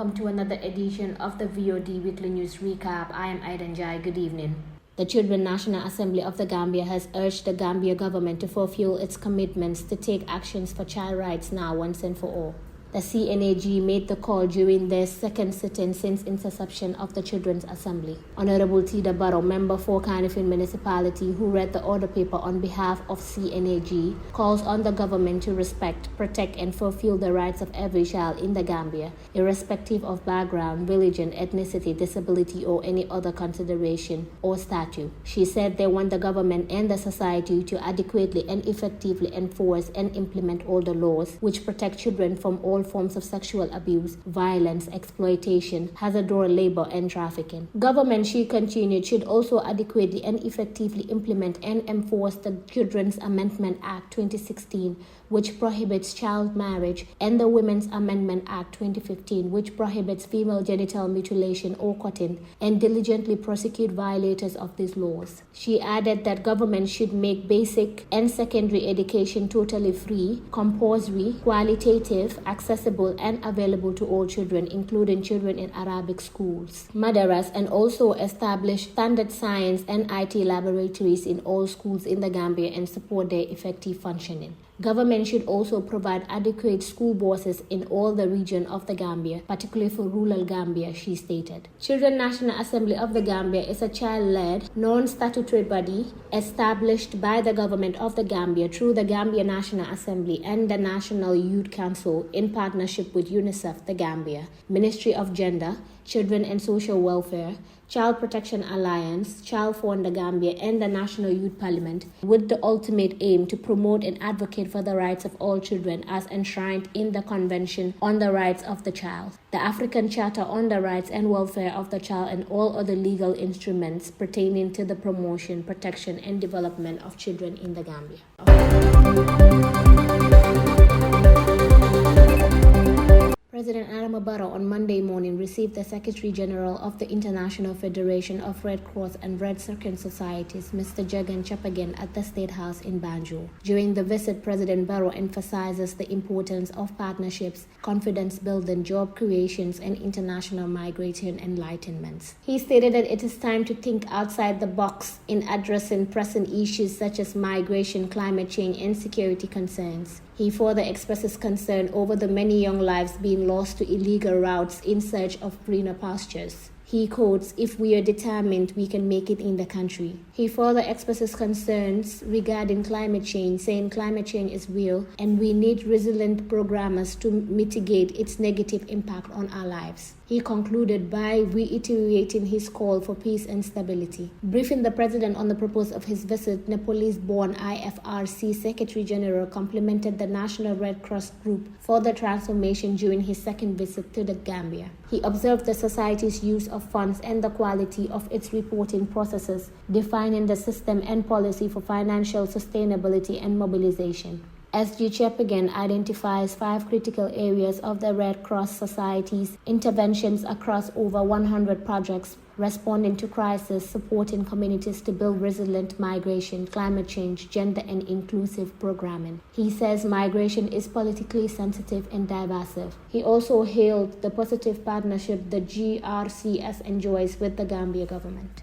welcome to another edition of the VOD Weekly News Recap. I am Aidan Jai. Good evening. The Children National Assembly of the Gambia has urged the Gambia government to fulfill its commitments to take actions for child rights now once and for all. The CNAG made the call during their second sitting since inception of the Children's Assembly. Honorable Tida Barrow, member for Carnifin Municipality, who read the order paper on behalf of CNAG, calls on the government to respect, protect and fulfill the rights of every child in the Gambia, irrespective of background, religion, ethnicity, disability or any other consideration or statute. She said they want the government and the society to adequately and effectively enforce and implement all the laws which protect children from all forms of sexual abuse, violence, exploitation, hazardous labor, and trafficking. Government, she continued, should also adequately and effectively implement and enforce the Children's Amendment Act 2016, which prohibits child marriage, and the Women's Amendment Act 2015, which prohibits female genital mutilation or cutting, and diligently prosecute violators of these laws. She added that government should make basic and secondary education totally free, compulsory, qualitative, accessible and available to all children, including children in Arabic schools, madaras, and also establish standard science and IT laboratories in all schools in the Gambia and support their effective functioning. Government should also provide adequate school buses in all the region of the Gambia, particularly for rural Gambia, she stated. Children National Assembly of the Gambia is a child-led, non-statutory body established by the government of the Gambia through the Gambia National Assembly and the National Youth Council in partnership with UNICEF, the Gambia, Ministry of Gender, Children and Social Welfare, Child Protection Alliance, Child Fund the Gambia, and the National Youth Parliament, with the ultimate aim to promote and advocate for the rights of all children as enshrined in the Convention on the Rights of the Child, the African Charter on the Rights and Welfare of the Child, and all other legal instruments pertaining to the promotion, protection, and development of children in the Gambia. President Adama Barrow on Monday morning received the Secretary General of the International Federation of Red Cross and Red Crescent Societies, Mr. Jagan Chapagan, at the State House in Banjul. During the visit, President Barrow emphasizes the importance of partnerships, confidence building, job creations, and international migration enlightenments. He stated that it is time to think outside the box in addressing pressing issues such as migration, climate change, and security concerns. He further expresses concern over the many young lives being lost to illegal routes in search of greener pastures. He quotes, "If we are determined, we can make it in the country." He further expresses concerns regarding climate change, saying climate change is real and we need resilient programmers to mitigate its negative impact on our lives. He concluded by reiterating his call for peace and stability. Briefing the president on the purpose of his visit, Nepalese-born IFRC Secretary General complimented the National Red Cross Group for the transformation during his second visit to the Gambia. He observed the society's use of funds and the quality of its reporting processes, defining the system and policy for financial sustainability and mobilization. SG Chapagan identifies 5 critical areas of the Red Cross Society's interventions across over 100 projects, responding to crisis, supporting communities to build resilient migration, climate change, gender and inclusive programming. He says migration is politically sensitive and divisive. He also hailed the positive partnership the GRCS enjoys with the Gambia government.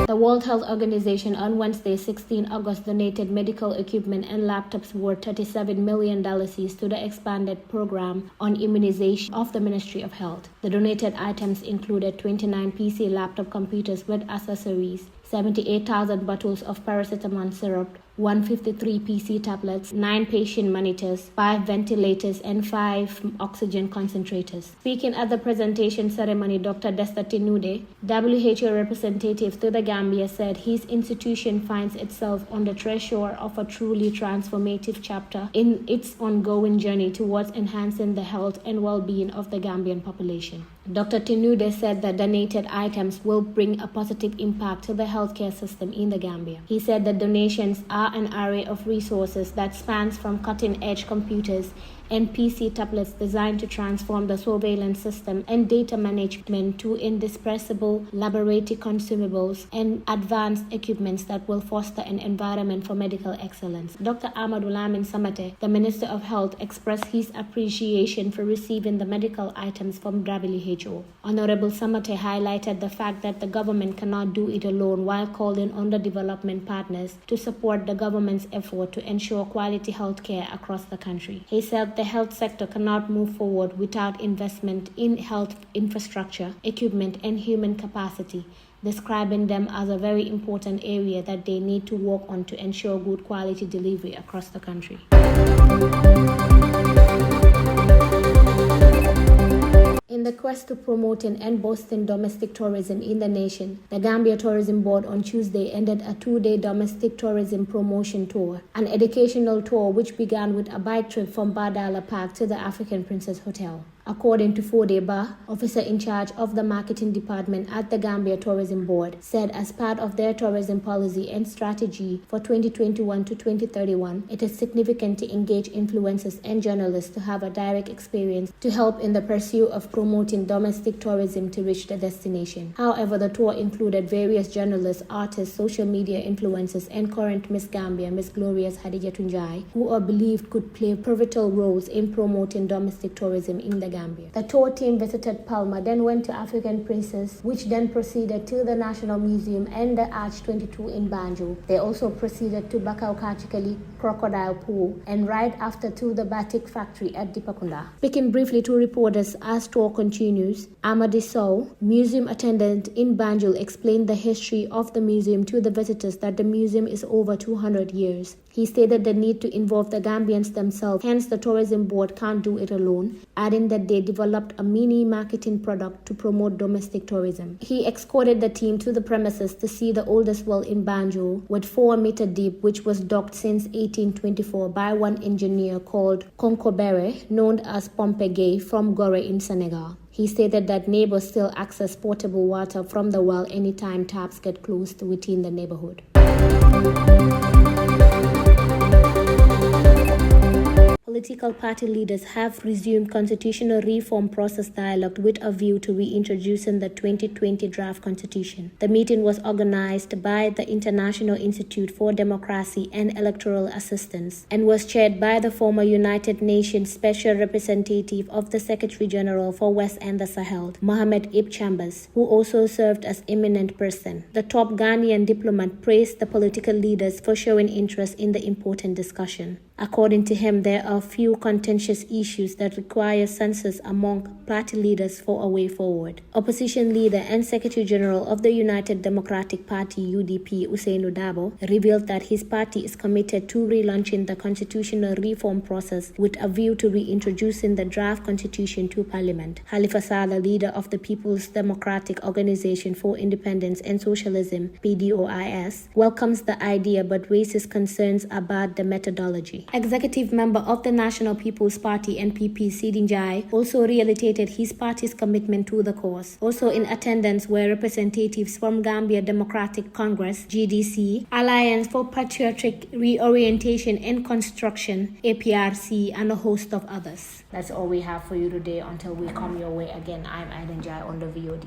The World Health Organization on Wednesday, 16 August, donated medical equipment and laptops worth $37 million to the expanded program on immunization of the Ministry of Health. The donated items included 29 PC laptop computers with accessories, 78,000 bottles of paracetamol syrup, 153 PC tablets, 9 patient monitors, 5 ventilators, and 5 oxygen concentrators. Speaking at the presentation ceremony, Dr. Desta Tinude, WHO representative to the Gambia, said his institution finds itself on the threshold of a truly transformative chapter in its ongoing journey towards enhancing the health and well-being of the Gambian population. Dr. Tinude said that donated items will bring a positive impact to the healthcare system in the Gambia. He said that donations are an array of resources that spans from cutting-edge computers and PC tablets designed to transform the surveillance system and data management to indispensable laboratory consumables and advanced equipments that will foster an environment for medical excellence. Dr. Amadou Lamin Samate, the Minister of Health, expressed his appreciation for receiving the medical items from WHO. Honorable Samate highlighted the fact that the government cannot do it alone while calling on the development partners to support the government's effort to ensure quality health care across the country. He said the health sector cannot move forward without investment in health infrastructure, equipment, and human capacity, describing them as a very important area that they need to work on to ensure good quality delivery across the country. In the quest to promoting and boosting domestic tourism in the nation, the Gambia Tourism Board on Tuesday ended a 2-day domestic tourism promotion tour, an educational tour which began with a bike trip from Bardala Park to the African Princess Hotel. According to Fode Ba, officer in charge of the marketing department at the Gambia Tourism Board, said as part of their tourism policy and strategy for 2021 to 2031, it is significant to engage influencers and journalists to have a direct experience to help in the pursuit of promoting domestic tourism to reach the destination. However, the tour included various journalists, artists, social media influencers, and current Miss Gambia, Miss Glorious Hadija Tunjai, who are believed could play pivotal roles in promoting domestic tourism in the Gambia. The tour team visited Palma, then went to African Princess, which then proceeded to the National Museum and the Arch 22 in Banjul. They also proceeded to Bakau Kachikali Crocodile Pool and right after to the Batik Factory at Dipakunda. Speaking briefly to reporters as tour continues, Amadi Sow, museum attendant in Banjul, explained the history of the museum to the visitors that the museum is over 200 years. He stated the need to involve the Gambians themselves, hence the tourism board can't do it alone, adding that they developed a mini marketing product to promote domestic tourism. He escorted the team to the premises to see the oldest well in Banjul with 4 meter deep, which was docked since 1824 by one engineer called Konkobere, known as Pompe Gay from Gore in Senegal. He stated that neighbors still access potable water from the well anytime taps get closed within the neighborhood. Political party leaders have resumed constitutional reform process dialogue with a view to reintroducing the 2020 draft constitution. The meeting was organized by the International Institute for Democracy and Electoral Assistance and was chaired by the former United Nations Special Representative of the Secretary General for West and the Sahel, Mohamed Ib Chambers, who also served as eminent person. The top Ghanaian diplomat praised the political leaders for showing interest in the important discussion. According to him, there are few contentious issues that require consensus among party leaders for a way forward. Opposition leader and Secretary General of the United Democratic Party (UDP), Usainu Dabo, revealed that his party is committed to relaunching the constitutional reform process with a view to reintroducing the draft constitution to Parliament. Halifa Saleh, leader of the People's Democratic Organization for Independence and Socialism (PDOIS), welcomes the idea but raises concerns about the methodology. Executive member of the National People's Party (NPP) Sidin Jai also reiterated his party's commitment to the cause. Also in attendance were representatives from Gambia Democratic Congress (GDC), Alliance for Patriotic Reorientation and Construction (APRC), and a host of others. That's all we have for you today. Until we come your way again, I'm Aidan Jai on the VOD.